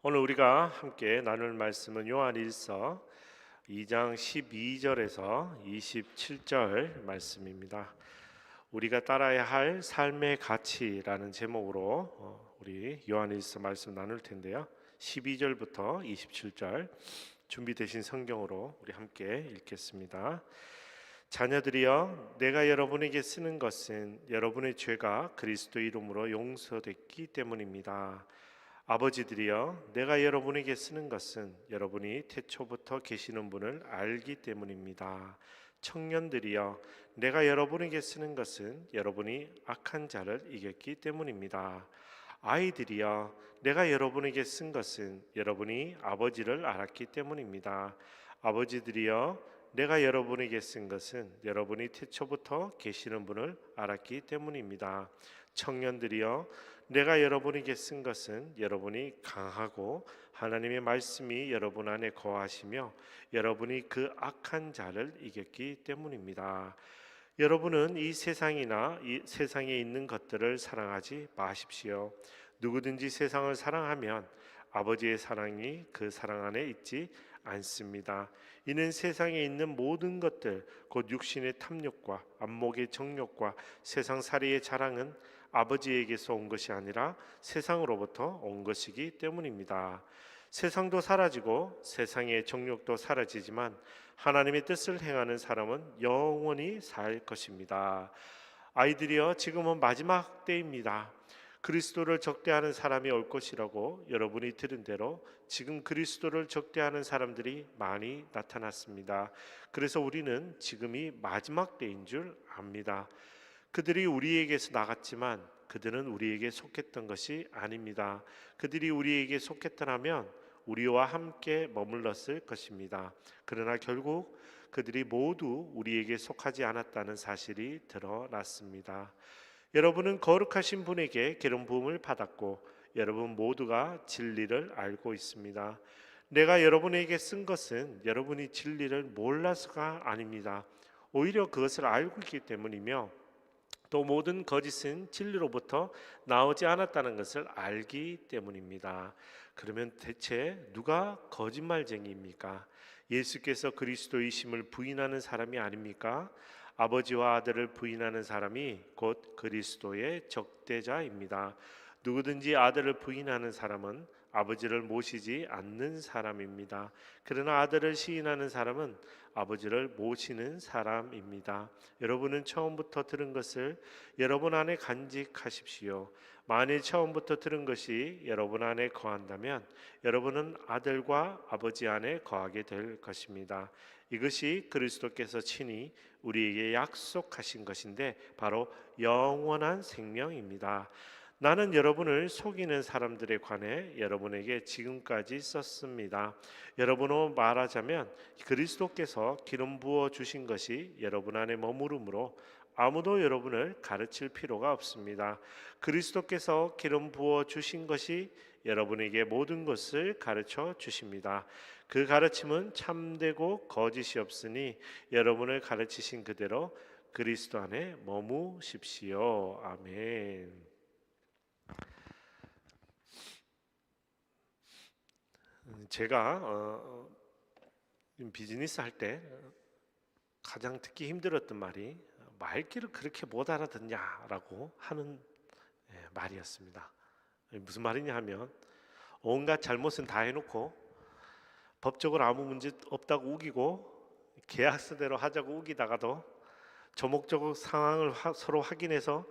오늘 우리가 함께 나눌 말씀은 요한일서 2장 12절에서 27절 말씀입니다. 우리가 따라야 할 삶의 가치라는 제목으로 우리 요한일서 말씀 나눌 텐데요. 12절부터 27절 준비되신 성경으로 우리 함께 읽겠습니다. 자녀들이여, 내가 여러분에게 쓰는 것은 여러분의 죄가 그리스도 이름으로 용서됐기 때문입니다. 아버지들이여, 내가 여러분에게 쓰는 것은 여러분이 태초부터 계시는 분을 알기 때문입니다. 청년들이여, 내가 여러분에게 쓰는 것은 여러분이 악한 자를 이겼기 때문입니다. 아이들이여, 내가 여러분에게 쓴 것은 여러분이 아버지를 알았기 때문입니다. 아버지들이여, 내가 여러분에게 쓴 것은 여러분이 태초부터 계시는 분을 알았기 때문입니다. 청년들이여, 내가 여러분에게 쓴 것은 여러분이 강하고 하나님의 말씀이 여러분 안에 거하시며 여러분이 그 악한 자를 이겼기 때문입니다. 여러분은 이 세상이나 이 세상에 있는 것들을 사랑하지 마십시오. 누구든지 세상을 사랑하면 아버지의 사랑이 그 사랑 안에 있지 않습니다. 이는 세상에 있는 모든 것들, 곧 육신의 탐욕과 안목의 정욕과 세상살이의 자랑은 아버지에게서 온 것이 아니라 세상으로부터 온 것이기 때문입니다. 세상도 사라지고 세상의 정욕도 사라지지만 하나님의 뜻을 행하는 사람은 영원히 살 것입니다. 아이들이여, 지금은 마지막 때입니다. 그리스도를 적대하는 사람이 올 것이라고 여러분이 들은 대로 지금 그리스도를 적대하는 사람들이 많이 나타났습니다. 그래서 우리는 지금이 마지막 때인 줄 압니다. 그들이 우리에게서 나갔지만 그들은 우리에게 속했던 것이 아닙니다. 그들이 우리에게 속했더라면 우리와 함께 머물렀을 것입니다. 그러나 결국 그들이 모두 우리에게 속하지 않았다는 사실이 드러났습니다. 여러분은 거룩하신 분에게 기름 부음을 받았고 여러분 모두가 진리를 알고 있습니다. 내가 여러분에게 쓴 것은 여러분이 진리를 몰라서가 아닙니다. 오히려 그것을 알고 있기 때문이며 또 모든 거짓은 진리로부터 나오지 않았다는 것을 알기 때문입니다. 그러면 대체 누가 거짓말쟁이입니까? 예수께서 그리스도이심을 부인하는 사람이 아닙니까? 아버지와 아들을 부인하는 사람이 곧 그리스도의 적대자입니다. 누구든지 아들을 부인하는 사람은 아버지를 모시지 않는 사람입니다. 그러나 아들을 시인하는 사람은 아버지를 모시는 사람입니다. 여러분은 처음부터 들은 것을 여러분 안에 간직하십시오. 만일 처음부터 들은 것이 여러분 안에 거한다면 여러분은 아들과 아버지 안에 거하게 될 것입니다. 이것이 그리스도께서 친히 우리에게 약속하신 것인데 바로 영원한 생명입니다. 나는 여러분을 속이는 사람들에 관해 여러분에게 지금까지 썼습니다. 여러분으로 말하자면 그리스도께서 기름 부어 주신 것이 여러분 안에 머무르므로 아무도 여러분을 가르칠 필요가 없습니다. 그리스도께서 기름 부어 주신 것이 여러분에게 모든 것을 가르쳐 주십니다. 그 가르침은 참되고 거짓이 없으니 여러분을 가르치신 그대로 그리스도 안에 머무십시오. 아멘. 제가 비즈니스 할 때 가장 듣기 힘들었던 말이 말귀를 그렇게 못 알아듣냐라고 하는 말이었습니다. 무슨 말이냐 하면 온갖 잘못은 다 해놓고 법적으로 아무 문제 없다고 우기고 계약서대로 하자고 우기다가도 조목조목 상황을 서로 확인해서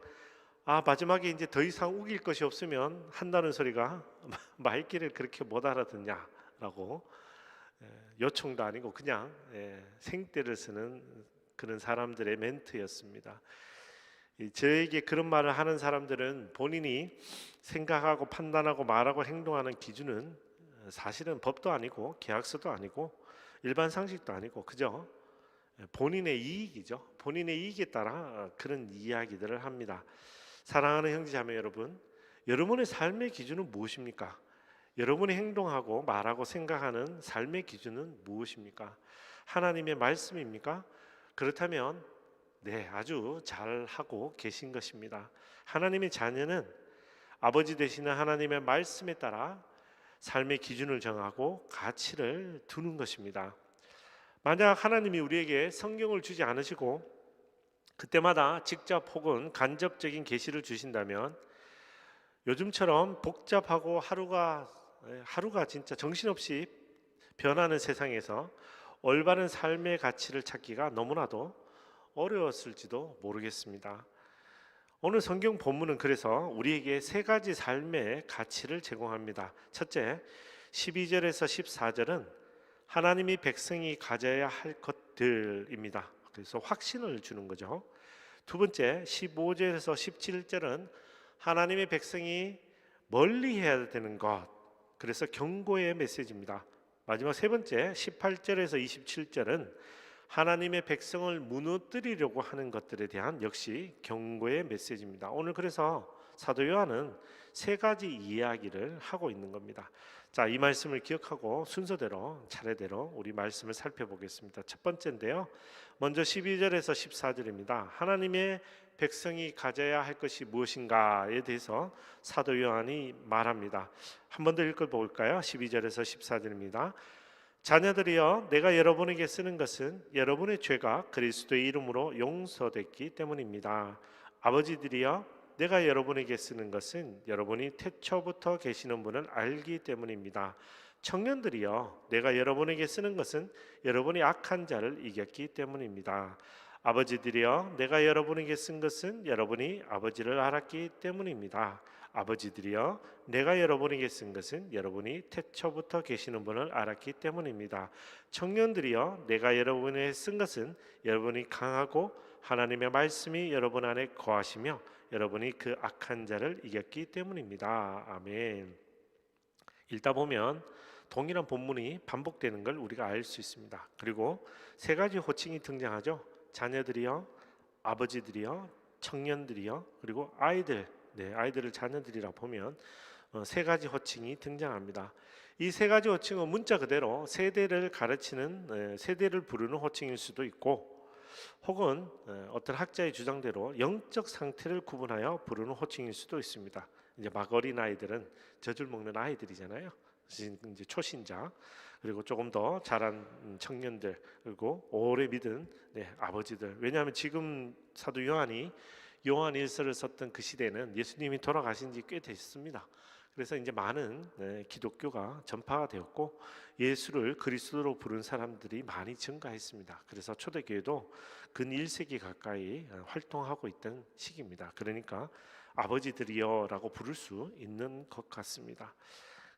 마지막에 이제 더 이상 우길 것이 없으면 한다는 소리가 말귀를 그렇게 못 알아듣냐라고 요청도 아니고 그냥 생떼를 쓰는 그런 사람들의 멘트였습니다. 저에게 그런 말을 하는 사람들은 본인이 생각하고 판단하고 말하고 행동하는 기준은 사실은 법도 아니고 계약서도 아니고 일반 상식도 아니고 그저 본인의 이익이죠. 본인의 이익에 따라 그런 이야기들을 합니다. 사랑하는 형제자매 여러분, 여러분의 삶의 기준은 무엇입니까? 여러분이 행동하고 말하고 생각하는 삶의 기준은 무엇입니까? 하나님의 말씀입니까? 그렇다면 네, 아주 잘하고 계신 것입니다. 하나님의 자녀는 아버지 되시는 하나님의 말씀에 따라 삶의 기준을 정하고 가치를 두는 것입니다. 만약 하나님이 우리에게 성경을 주지 않으시고 그때마다 직접 혹은 간접적인 계시를 주신다면 요즘처럼 복잡하고 하루가 진짜 정신없이 변하는 세상에서 올바른 삶의 가치를 찾기가 너무나도 어려웠을지도 모르겠습니다. 오늘 성경 본문은 그래서 우리에게 세 가지 삶의 가치를 제공합니다. 첫째, 12절에서 14절은 하나님이 백성이 가져야 할 것들입니다. 그래서 확신을 주는 거죠. 두 번째, 15절에서 17절은 하나님의 백성이 멀리 해야 되는 것, 그래서 경고의 메시지입니다. 마지막 세 번째, 18절에서 27절은 하나님의 백성을 무너뜨리려고 하는 것들에 대한 역시 경고의 메시지입니다. 오늘 그래서 사도 요한은 세 가지 이야기를 하고 있는 겁니다. 자, 이 말씀을 기억하고 순서대로 차례대로 우리 말씀을 살펴보겠습니다. 첫 번째인데요. 먼저 12절에서 14절입니다. 하나님의 백성이 가져야 할 것이 무엇인가에 대해서 사도 요한이 말합니다. 한 번 더 읽어볼까요? 12절에서 14절입니다. 자녀들이여, 내가 여러분에게 쓰는 것은 여러분의 죄가 그리스도의 이름으로 용서됐기 때문입니다. 아버지들이여, 내가 여러분에게 쓰는 것은 여러분이 태초부터 계시는 분을 알기 때문입니다. 청년들이여, 내가 여러분에게 쓰는 것은 여러분이 악한 자를 이겼기 때문입니다. 아버지들이여, 내가 여러분에게 쓴 것은 여러분이 아버지를 알았기 때문입니다. 아버지들이여, 내가 여러분에게 쓴 것은 여러분이 태초부터 계시는 분을 알았기 때문입니다. 청년들이여, 내가 여러분에게 쓴 것은 여러분이 강하고 하나님의 말씀이 여러분 안에 거하시며 여러분이 그 악한 자를 이겼기 때문입니다. 아멘. 읽다 보면 동일한 본문이 반복되는 걸 우리가 알 수 있습니다. 그리고 세 가지 호칭이 등장하죠. 자녀들이여, 아버지들이여, 청년들이여, 그리고 아이들. 아이들을 자녀들이라 보면 세 가지 호칭이 등장합니다. 이 세 가지 호칭은 문자 그대로 세대를 가르치는, 세대를 부르는 호칭일 수도 있고, 혹은 어떤 학자의 주장대로 영적 상태를 구분하여 부르는 호칭일 수도 있습니다. 이제 막 어린 아이들은 젖을 먹는 아이들이잖아요. 이제 초신자, 그리고 조금 더 자란 청년들, 그리고 오래 믿은 아버지들. 왜냐하면 지금 사도 요한이 요한 일서를 썼던 그 시대는 예수님이 돌아가신 지 꽤 됐습니다. 그래서 이제 많은 기독교가 전파가 되었고 예수를 그리스도로 부른 사람들이 많이 증가했습니다. 그래서 초대교회도 근 1세기 가까이 활동하고 있던 시기입니다. 그러니까 아버지들이여라고 부를 수 있는 것 같습니다.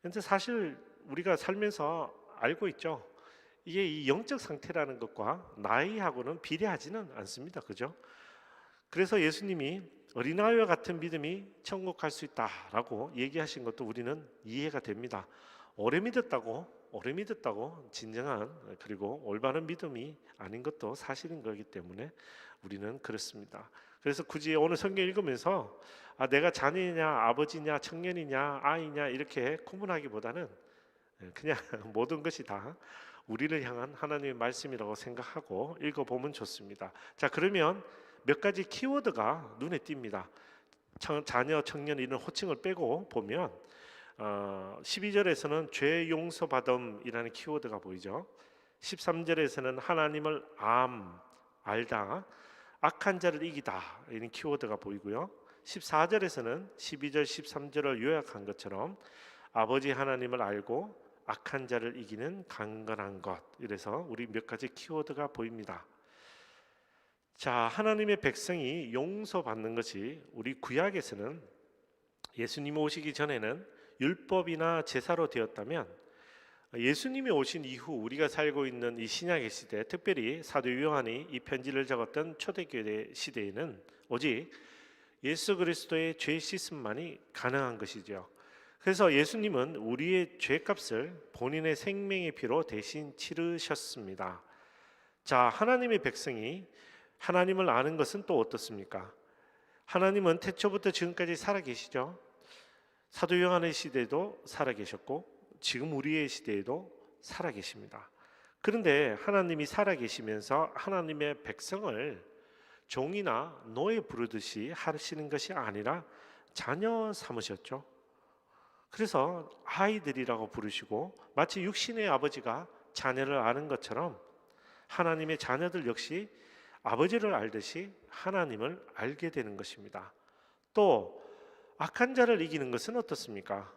그런데 사실 우리가 살면서 알고 있죠. 이게 이 영적 상태라는 것과 나이하고는 비례하지는 않습니다. 그죠? 그래서 예수님이 어린아이와 같은 믿음이 천국 갈 수 있다라고 얘기하신 것도 우리는 이해가 됩니다. 오래 믿었다고 진정한 그리고 올바른 믿음이 아닌 것도 사실인 거기 때문에 우리는 그렇습니다. 그래서 굳이 오늘 성경 읽으면서 내가 자녀냐 아버지냐 청년이냐 아이냐 이렇게 구분하기보다는 그냥 모든 것이 다 우리를 향한 하나님의 말씀이라고 생각하고 읽어보면 좋습니다. 자, 그러면 몇 가지 키워드가 눈에 띕니다. 자녀, 청년 이런 호칭을 빼고 보면 12절에서는 죄 용서받음이라는 키워드가 보이죠. 13절에서는 하나님을 알다, 악한 자를 이기다 이런 키워드가 보이고요. 14절에서는 12절, 13절을 요약한 것처럼 아버지 하나님을 알고 악한 자를 이기는 강건한 것, 이래서 우리 몇 가지 키워드가 보입니다. 자, 하나님의 백성이 용서받는 것이 우리 구약에서는 예수님이 오시기 전에는 율법이나 제사로 되었다면 예수님이 오신 이후 우리가 살고 있는 이 신약의 시대, 특별히 사도 요한이 이 편지를 적었던 초대교회 시대에는 오직 예수 그리스도의 죄 씻음만이 가능한 것이죠. 그래서 예수님은 우리의 죄값을 본인의 생명의 피로 대신 치르셨습니다. 자, 하나님의 백성이 하나님을 아는 것은 또 어떻습니까? 하나님은 태초부터 지금까지 살아계시죠. 사도 요한의 시대에도 살아계셨고 지금 우리의 시대에도 살아계십니다. 그런데 하나님이 살아계시면서 하나님의 백성을 종이나 노예 부르듯이 하시는 것이 아니라 자녀 삼으셨죠. 그래서 아이들이라고 부르시고 마치 육신의 아버지가 자녀를 아는 것처럼 하나님의 자녀들 역시 아버지를 알듯이 하나님을 알게 되는 것입니다. 또 악한 자를 이기는 것은 어떻습니까?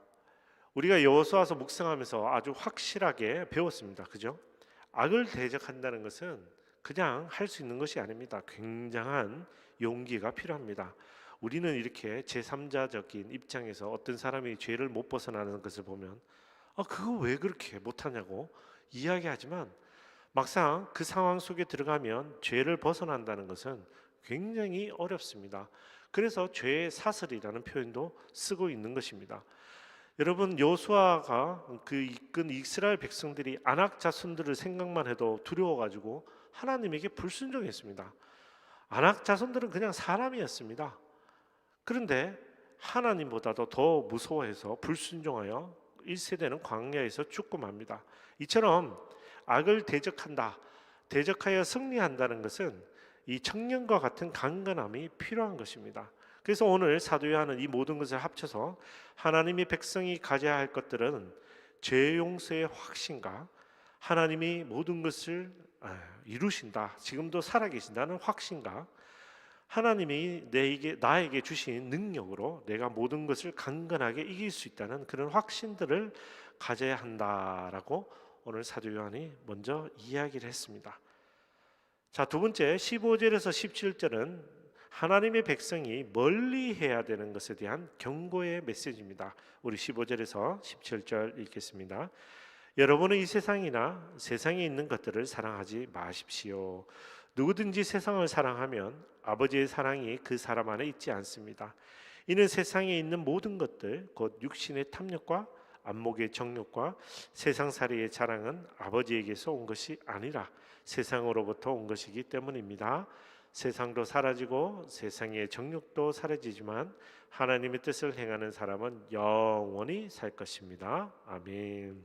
우리가 여호수아서 묵상하면서 아주 확실하게 배웠습니다. 그죠? 악을 대적한다는 것은 그냥 할 수 있는 것이 아닙니다. 굉장한 용기가 필요합니다. 우리는 이렇게 제3자적인 입장에서 어떤 사람이 죄를 못 벗어나는 것을 보면 그거 왜 그렇게 못하냐고 이야기하지만 막상 그 상황 속에 들어가면 죄를 벗어난다는 것은 굉장히 어렵습니다. 그래서 죄의 사슬이라는 표현도 쓰고 있는 것입니다. 여러분, 여호수아가 그 이끈 이스라엘 백성들이 아낙 자손들을 생각만 해도 두려워가지고 하나님에게 불순종했습니다. 아낙 자손들은 그냥 사람이었습니다. 그런데 하나님보다도 더 무서워해서 불순종하여 1세대는 광야에서 죽고 맙니다. 이처럼 악을 대적한다, 대적하여 승리한다는 것은 이 청년과 같은 강건함이 필요한 것입니다. 그래서 오늘 사도 요한은 이 모든 것을 합쳐서 하나님의 백성이 가져야 할 것들은 죄 용서의 확신과 하나님이 모든 것을 이루신다, 지금도 살아계신다는 확신과 하나님이 나에게 주신 능력으로 내가 모든 것을 강건하게 이길 수 있다는 그런 확신들을 가져야 한다라고 오늘 사도 요한이 먼저 이야기를 했습니다. 자, 두 번째 15절에서 17절은 하나님의 백성이 멀리 해야 되는 것에 대한 경고의 메시지입니다. 우리 15절에서 17절 읽겠습니다. 여러분은 이 세상이나 세상에 있는 것들을 사랑하지 마십시오. 누구든지 세상을 사랑하면 아버지의 사랑이 그 사람 안에 있지 않습니다. 이는 세상에 있는 모든 것들 곧 육신의 탐욕과 안목의 정욕과 세상살이의 자랑은 아버지에게서 온 것이 아니라 세상으로부터 온 것이기 때문입니다. 세상도 사라지고 세상의 정욕도 사라지지만 하나님의 뜻을 행하는 사람은 영원히 살 것입니다. 아멘.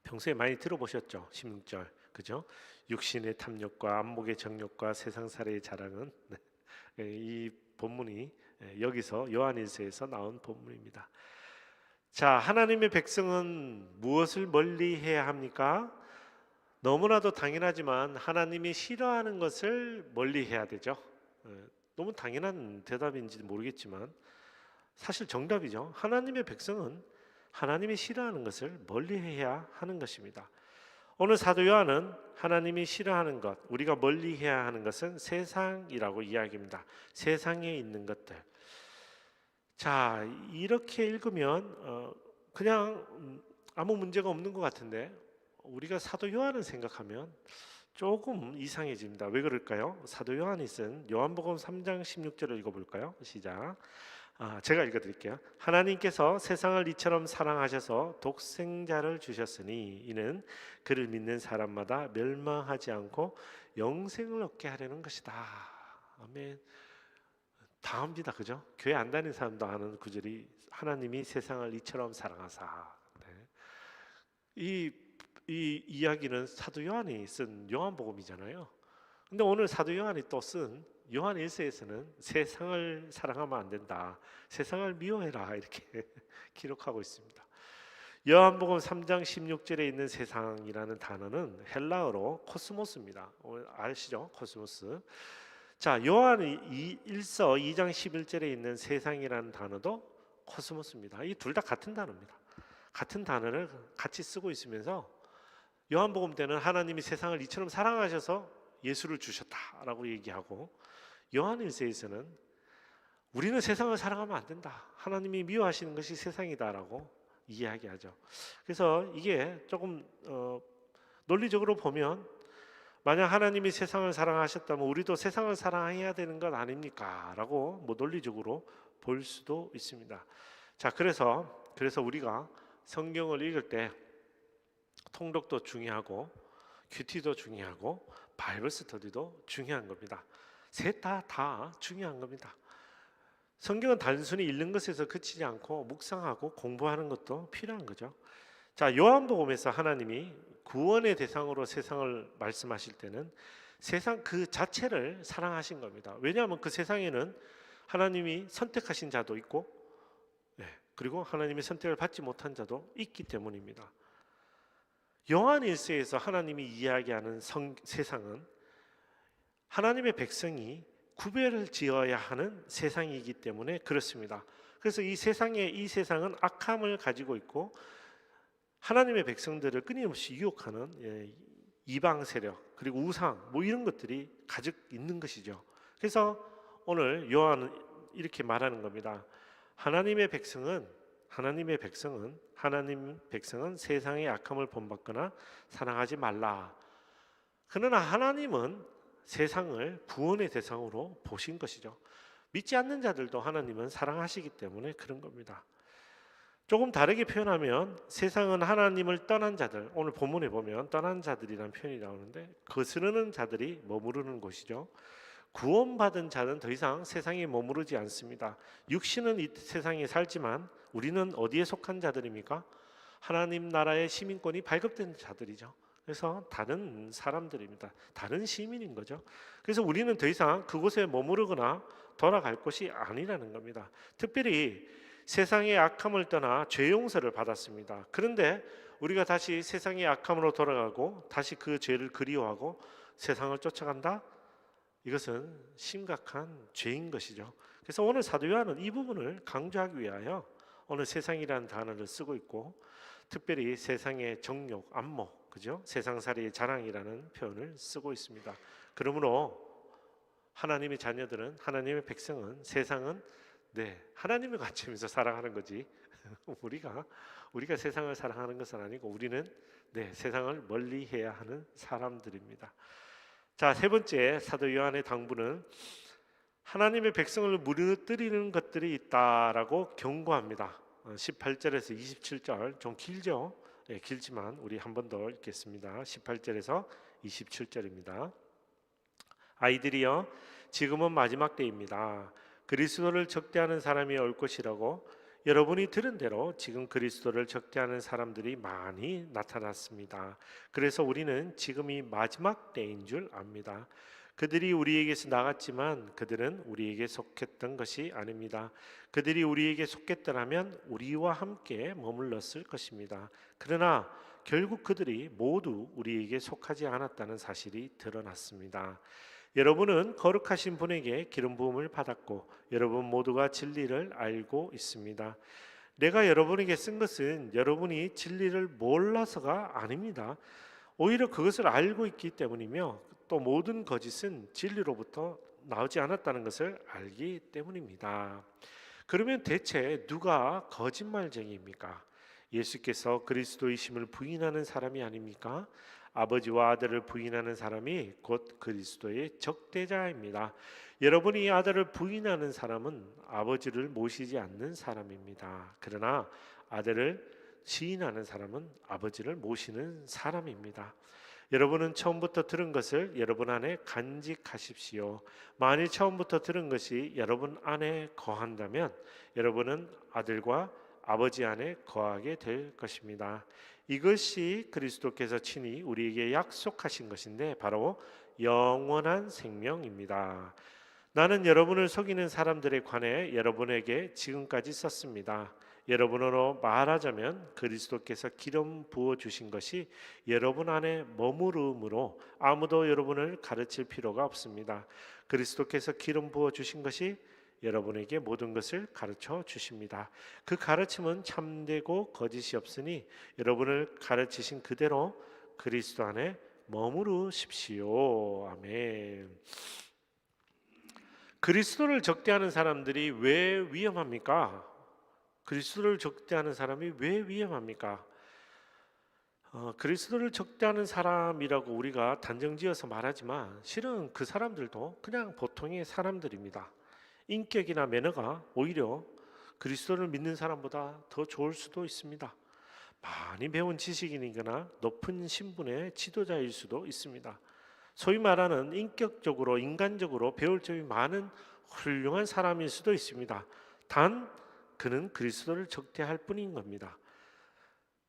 평소에 많이 들어보셨죠? 16절, 그죠? 육신의 탐욕과 안목의 정욕과 세상살이의 자랑은 이 본문이 여기서 요한일서에서 나온 본문입니다. 자, 하나님의 백성은 무엇을 멀리 해야 합니까? 너무나도 당연하지만 하나님이 싫어하는 것을 멀리 해야 되죠. 너무 당연한 대답인지 모르겠지만 사실 정답이죠. 하나님의 백성은 하나님이 싫어하는 것을 멀리 해야 하는 것입니다. 오늘 사도 요한은 하나님이 싫어하는 것, 우리가 멀리 해야 하는 것은 세상이라고 이야기합니다. 세상에 있는 것들. 자, 이렇게 읽으면 그냥 아무 문제가 없는 것 같은데 우리가 사도 요한을 생각하면 조금 이상해집니다. 왜 그럴까요? 사도 요한이 쓴 요한복음 3장 16절을 읽어볼까요? 시작. 제가 읽어드릴게요. 하나님께서 세상을 이처럼 사랑하셔서 독생자를 주셨으니 이는 그를 믿는 사람마다 멸망하지 않고 영생을 얻게 하려는 것이다. 아멘. 다 합니다. 그죠? 교회 안 다니는 사람도 아는 구절이 하나님이 세상을 이처럼 사랑하사. 네. 이 이야기는 사도 요한이 쓴 요한복음이잖아요. 근데 오늘 사도 요한이 또 쓴 요한 1서에서는 세상을 사랑하면 안 된다, 세상을 미워해라 이렇게 기록하고 있습니다. 요한복음 3장 16절에 있는 세상이라는 단어는 헬라어로 코스모스입니다. 아시죠? 코스모스. 자, 요한 1서 2장 11절에 있는 세상이라는 단어도 코스모스입니다. 이 둘 다 같은 단어입니다. 같은 단어를 같이 쓰고 있으면서 요한복음 때는 하나님이 세상을 이처럼 사랑하셔서 예수를 주셨다라고 얘기하고, 요한일서에서는 우리는 세상을 사랑하면 안 된다, 하나님이 미워하시는 것이 세상이다라고 이야기하죠. 그래서 이게 조금 논리적으로 보면 만약 하나님이 세상을 사랑하셨다면 우리도 세상을 사랑해야 되는 것 아닙니까? 라고 논리적으로 볼 수도 있습니다. 자, 그래서 우리가 성경을 읽을 때 통독도 중요하고 큐티도 중요하고 바이블 스터디도 중요한 겁니다. 셋 다 중요한 겁니다. 성경은 단순히 읽는 것에서 그치지 않고 묵상하고 공부하는 것도 필요한 거죠. 자, 요한복음에서 하나님이 구원의 대상으로 세상을 말씀하실 때는 세상 그 자체를 사랑하신 겁니다. 왜냐하면 그 세상에는 하나님이 선택하신 자도 있고 그리고 하나님의 선택을 받지 못한 자도 있기 때문입니다. 요한 1서에서 하나님이 이야기하는 세상은 하나님의 백성이 구별을 지어야 하는 세상이기 때문에 그렇습니다. 그래서 이 세상은 악함을 가지고 있고 하나님의 백성들을 끊임없이 유혹하는 이방 세력 그리고 우상 이런 것들이 가득 있는 것이죠. 그래서 오늘 요한은 이렇게 말하는 겁니다. 하나님 백성은 세상의 악함을 본받거나 사랑하지 말라. 그러나 하나님은 세상을 구원의 대상으로 보신 것이죠. 믿지 않는 자들도 하나님은 사랑하시기 때문에 그런 겁니다. 조금 다르게 표현하면 세상은 하나님을 떠난 자들, 오늘 본문에 보면 떠난 자들이라는 표현이 나오는데 거스르는 자들이 머무르는 곳이죠. 구원받은 자는 더 이상 세상에 머무르지 않습니다. 육신은 이 세상에 살지만 우리는 어디에 속한 자들입니까? 하나님 나라의 시민권이 발급된 자들이죠. 그래서 다른 사람들입니다. 다른 시민인 거죠. 그래서 우리는 더 이상 그곳에 머무르거나 돌아갈 곳이 아니라는 겁니다. 특별히 세상의 악함을 떠나 죄 용서를 받았습니다. 그런데 우리가 다시 세상의 악함으로 돌아가고 다시 그 죄를 그리워하고 세상을 쫓아간다? 이것은 심각한 죄인 것이죠. 그래서 오늘 사도 요한은 이 부분을 강조하기 위하여 오늘 세상이라는 단어를 쓰고 있고 특별히 세상의 정욕, 안목, 그죠? 세상살이의 자랑이라는 표현을 쓰고 있습니다. 그러므로 하나님의 자녀들은 하나님의 백성은 세상은 하나님의 관점에서 사랑하는 거지 우리가 세상을 사랑하는 것은 아니고 우리는 세상을 멀리해야 하는 사람들입니다. 자, 세 번째 사도 요한의 당부는 하나님의 백성을 무너뜨리는 것들이 있다라고 경고합니다. 18절에서 27절 좀 길죠? 길지만 우리 한 번 더 읽겠습니다. 18절에서 27절입니다. 아이들이여 지금은 마지막 때입니다. 그리스도를 적대하는 사람이 올 것이라고 여러분이 들은 대로 지금 그리스도를 적대하는 사람들이 많이 나타났습니다. 그래서 우리는 지금이 마지막 때인 줄 압니다. 그들이 우리에게서 나갔지만 그들은 우리에게 속했던 것이 아닙니다. 그들이 우리에게 속했더라면 우리와 함께 머물렀을 것입니다. 그러나 결국 그들이 모두 우리에게 속하지 않았다는 사실이 드러났습니다. 여러분은 거룩하신 분에게 기름 부음을 받았고 여러분 모두가 진리를 알고 있습니다. 내가 여러분에게 쓴 것은 여러분이 진리를 몰라서가 아닙니다. 오히려 그것을 알고 있기 때문이며 또 모든 거짓은 진리로부터 나오지 않았다는 것을 알기 때문입니다. 그러면 대체 누가 거짓말쟁이입니까? 예수께서 그리스도이심을 부인하는 사람이 아닙니까? 아버지와 아들을 부인하는 사람이 곧 그리스도의 적대자입니다. 여러분이 아들을 부인하는 사람은 아버지를 모시지 않는 사람입니다. 그러나 아들을 시인하는 사람은 아버지를 모시는 사람입니다. 여러분은 처음부터 들은 것을 여러분 안에 간직하십시오. 만일 처음부터 들은 것이 여러분 안에 거한다면 여러분은 아들과 아버지 안에 거하게 될 것입니다. 이것이 그리스도께서 친히 우리에게 약속하신 것인데 바로 영원한 생명입니다. 나는 여러분을 속이는 사람들에 관해 여러분에게 지금까지 썼습니다. 여러분으로 말하자면 그리스도께서 기름 부어 주신 것이 여러분 안에 머무름으로 아무도 여러분을 가르칠 필요가 없습니다. 그리스도께서 기름 부어 주신 것이 여러분에게 모든 것을 가르쳐 주십니다. 그 가르침은 참되고 거짓이 없으니 여러분을 가르치신 그대로 그리스도 안에 머무르십시오. 아멘. 그리스도를 적대하는 사람들이 왜 위험합니까? 그리스도를 적대하는 사람이 왜 위험합니까? 그리스도를 적대하는 사람이라고 우리가 단정지어서 말하지만 실은 그 사람들도 그냥 보통의 사람들입니다. 인격이나 매너가 오히려 그리스도를 믿는 사람보다 더 좋을 수도 있습니다. 많이 배운 지식인이거나 높은 신분의 지도자일 수도 있습니다. 소위 말하는 인격적으로 인간적으로 배울 점이 많은 훌륭한 사람일 수도 있습니다. 단 그는 그리스도를 적대할 뿐인 겁니다.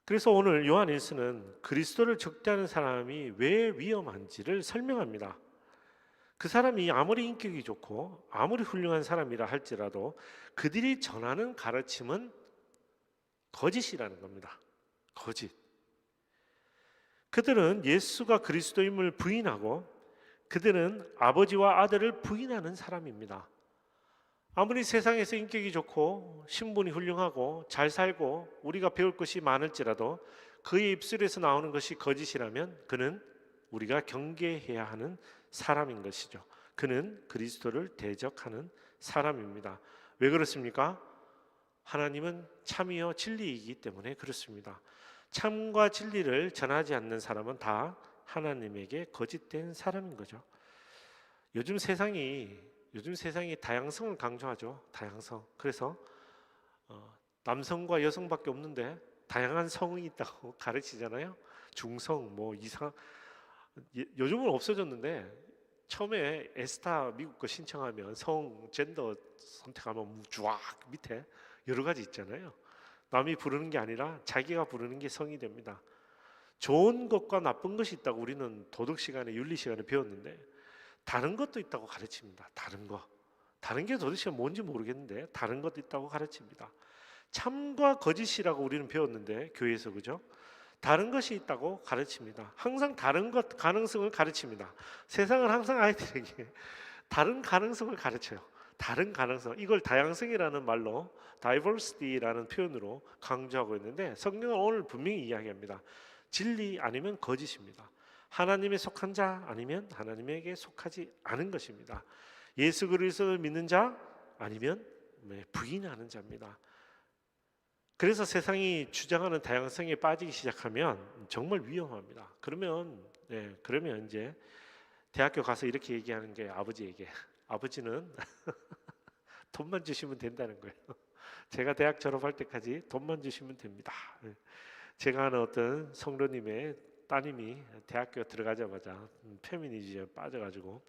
그래서 오늘 요한 1서는 그리스도를 적대하는 사람이 왜 위험한지를 설명합니다. 그 사람이 아무리 인격이 좋고 아무리 훌륭한 사람이라 할지라도 그들이 전하는 가르침은 거짓이라는 겁니다. 거짓. 그들은 예수가 그리스도임을 부인하고 그들은 아버지와 아들을 부인하는 사람입니다. 아무리 세상에서 인격이 좋고 신분이 훌륭하고 잘 살고 우리가 배울 것이 많을지라도 그의 입술에서 나오는 것이 거짓이라면 그는 우리가 경계해야 하는 사람인 것이죠. 그는 그리스도를 대적하는 사람입니다. 왜 그렇습니까? 하나님은 참이요 진리이기 때문에 그렇습니다. 참과 진리를 전하지 않는 사람은 다 하나님에게 거짓된 사람인 거죠. 요즘 세상이 다양성을 강조하죠. 다양성. 그래서 남성과 여성밖에 없는데 다양한 성이 있다고 가르치잖아요. 중성, 뭐 이상. 요즘은 없어졌는데 처음에 에스타 미국 거 신청하면 성 젠더 선택하면 쫙 밑에 여러 가지 있잖아요. 남이 부르는 게 아니라 자기가 부르는 게 성이 됩니다. 좋은 것과 나쁜 것이 있다고 우리는 도덕 시간에 윤리 시간에 배웠는데 다른 것도 있다고 가르칩니다. 다른 거. 다른 게 도대체 뭔지 모르겠는데 다른 것도 있다고 가르칩니다. 참과 거짓이라고 우리는 배웠는데 교회에서 그죠? 다른 것이 있다고 가르칩니다. 항상 다른 것 가능성을 가르칩니다. 세상은 항상 아이들에게 다른 가능성을 가르쳐요. 다른 가능성. 이걸 다양성이라는 말로 diversity라는 표현으로 강조하고 있는데 성경은 오늘 분명히 이야기합니다. 진리 아니면 거짓입니다. 하나님에 속한 자 아니면 하나님에게 속하지 않은 것입니다. 예수 그리스도를 믿는 자 아니면 부인하는 자입니다. 그래서 세상이 주장하는 다양성에 빠지기 시작하면 정말 위험합니다. 그러면 이제 대학교 가서 이렇게 얘기하는 게 아버지에게 아버지는 돈만 주시면 된다는 거예요. 제가 대학 졸업할 때까지 돈만 주시면 됩니다. 제가 아는 어떤 성도님의 따님이 대학교 들어가자마자 페미니즘에 빠져가지고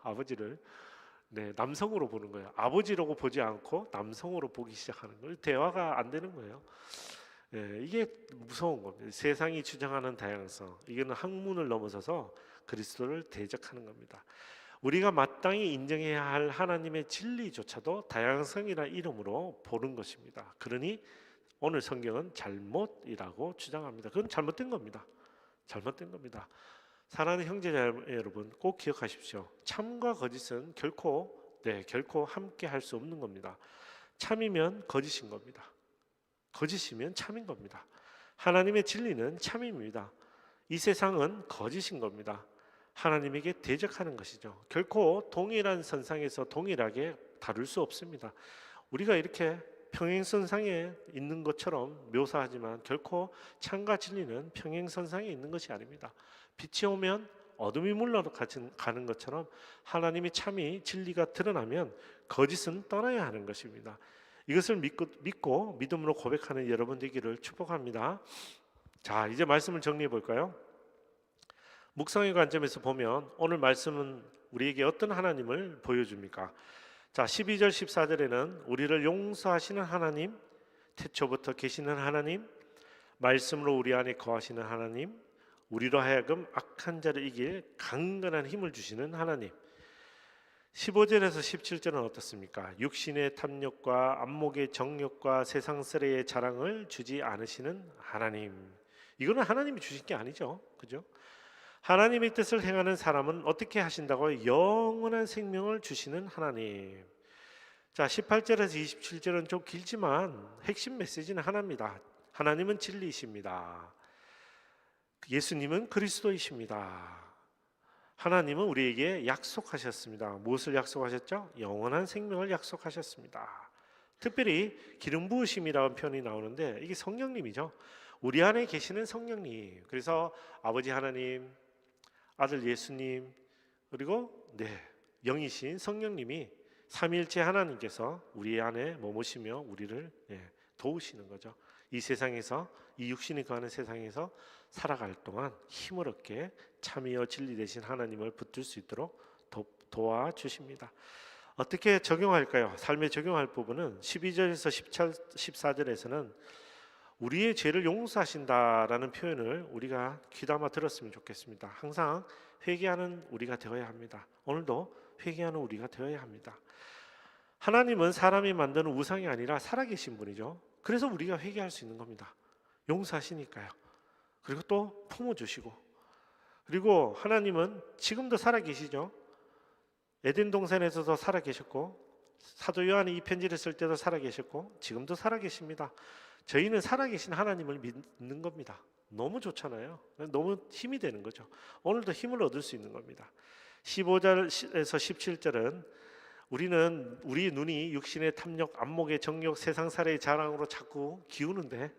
아버지를 남성으로 보는 거예요. 아버지라고 보지 않고 남성으로 보기 시작하는 거예요. 대화가 안 되는 거예요. 이게 무서운 겁니다. 세상이 주장하는 다양성, 이거는 학문을 넘어서서 그리스도를 대적하는 겁니다. 우리가 마땅히 인정해야 할 하나님의 진리조차도 다양성이라 이름으로 보는 것입니다. 그러니 오늘 성경은 잘못이라고 주장합니다. 그건 잘못된 겁니다. 잘못된 겁니다. 사랑하는 형제자 여러분, 꼭 기억하십시오. 참과 거짓은 결코 함께 할 수 없는 겁니다. 참이면 거짓인 겁니다. 거짓이면 참인 겁니다. 하나님의 진리는 참입니다. 이 세상은 거짓인 겁니다. 하나님에게 대적하는 것이죠. 결코 동일한 선상에서 동일하게 다룰 수 없습니다. 우리가 이렇게 평행선상에 있는 것처럼 묘사하지만 결코 참과 진리는 평행선상에 있는 것이 아닙니다. 빛이 오면 어둠이 물러가는 것처럼 하나님의 참이 진리가 드러나면 거짓은 떠나야 하는 것입니다. 이것을 믿고 믿음으로 고백하는 여러분 되기를 축복합니다. 자, 이제 말씀을 정리해 볼까요? 묵상의 관점에서 보면 오늘 말씀은 우리에게 어떤 하나님을 보여줍니까? 자, 12절 14절에는 우리를 용서하시는 하나님, 태초부터 계시는 하나님, 말씀으로 우리 안에 거하시는 하나님, 우리로 하여금 악한 자를 이길 강건한 힘을 주시는 하나님. 15절에서 17절은 어떻습니까? 육신의 탐욕과 안목의 정욕과 세상스레의 자랑을 주지 않으시는 하나님. 이거는 하나님이 주신 게 아니죠. 그죠? 하나님의 뜻을 행하는 사람은 어떻게 하신다고요? 영원한 생명을 주시는 하나님. 자, 18절에서 27절은 좀 길지만 핵심 메시지는 하나입니다. 하나님은 진리이십니다. 예수님은 그리스도이십니다. 하나님은 우리에게 약속하셨습니다. 무엇을 약속하셨죠? 영원한 생명을 약속하셨습니다. 특별히 기름 부으심이라는 표현이 나오는데 이게 성령님이죠. 우리 안에 계시는 성령님. 그래서 아버지 하나님, 아들 예수님, 그리고 영이신 성령님이 삼위일체 하나님께서 우리 안에 머무시며 우리를 도우시는 거죠. 이 세상에서, 이 육신이 거하는 세상에서 살아갈 동안 힘을 얻게 참이여 진리 되신 하나님을 붙들 수 있도록 도와주십니다. 어떻게 적용할까요? 삶에 적용할 부분은 12절에서 14절에서는 우리의 죄를 용서하신다라는 표현을 우리가 귀담아 들었으면 좋겠습니다. 항상 회개하는 우리가 되어야 합니다. 오늘도 회개하는 우리가 되어야 합니다. 하나님은 사람이 만드는 우상이 아니라 살아계신 분이죠. 그래서 우리가 회개할 수 있는 겁니다. 용서하시니까요. 그리고 또 품어주시고, 그리고 하나님은 지금도 살아계시죠. 에덴 동산에서도 살아계셨고, 사도 요한이 이 편지를 쓸 때도 살아계셨고, 지금도 살아계십니다. 저희는 살아계신 하나님을 믿는 겁니다. 너무 좋잖아요. 너무 힘이 되는 거죠. 오늘도 힘을 얻을 수 있는 겁니다. 15절에서 17절은 우리는 우리 눈이 육신의 탐욕, 안목의 정욕, 세상살의 자랑으로 자꾸 기우는데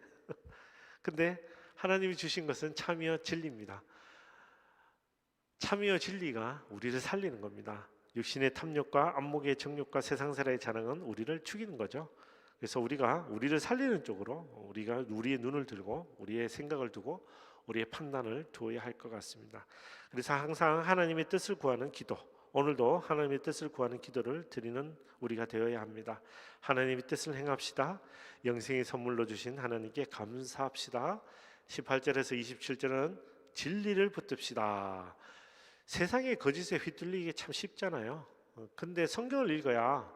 근데 하나님이 주신 것은 참이요 진리입니다. 참이요 진리가 우리를 살리는 겁니다. 육신의 탐욕과 안목의 정욕과 세상살의 자랑은 우리를 죽이는 거죠. 그래서 우리가 우리를 살리는 쪽으로 우리가 우리의 눈을 들고 우리의 생각을 두고 우리의 판단을 두어야 할 것 같습니다. 그래서 항상 하나님의 뜻을 구하는 기도, 오늘도 하나님의 뜻을 구하는 기도를 드리는 우리가 되어야 합니다. 하나님의 뜻을 행합시다. 영생의 선물로 주신 하나님께 감사합시다. 18절에서 27절은 진리를 붙듭시다. 세상의 거짓에 휘둘리기 참 쉽잖아요. 근데 성경을 읽어야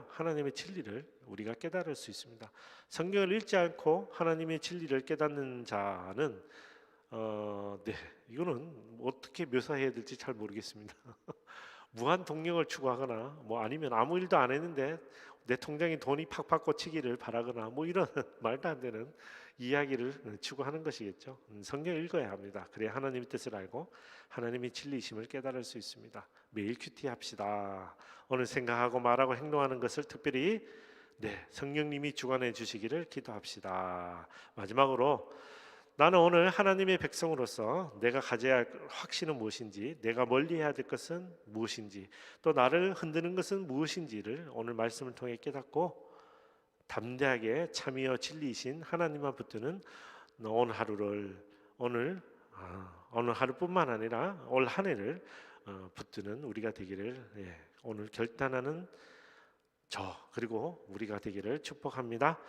하나님의 진리를 우리가 깨달을 수 있습니다. 성경을 읽지 않고 하나님의 진리를 깨닫는 자는 이거는 어떻게 묘사해야 될지 잘 모르겠습니다. 무한 동력을 추구하거나 아니면 아무 일도 안 했는데 내 통장에 돈이 팍팍 꽂히기를 바라거나 이런 말도 안 되는 이야기를 추구하는 것이겠죠. 성경을 읽어야 합니다. 그래야 하나님의 뜻을 알고 하나님의 진리심을 깨달을 수 있습니다. 매일 큐티 합시다. 오늘 생각하고 말하고 행동하는 것을 특별히 성령님이 주관해 주시기를 기도합시다. 마지막으로 나는 오늘 하나님의 백성으로서 내가 가져야 할 확신은 무엇인지, 내가 멀리해야 될 것은 무엇인지, 또 나를 흔드는 것은 무엇인지를 오늘 말씀을 통해 깨닫고 담대하게 참이여 진리이신 하나님만 붙드는 오늘 하루를 오늘 하루뿐만 아니라 올 한 해를 붙드는 우리가 되기를 오늘 결단하는 그리고 우리가 되기를 축복합니다.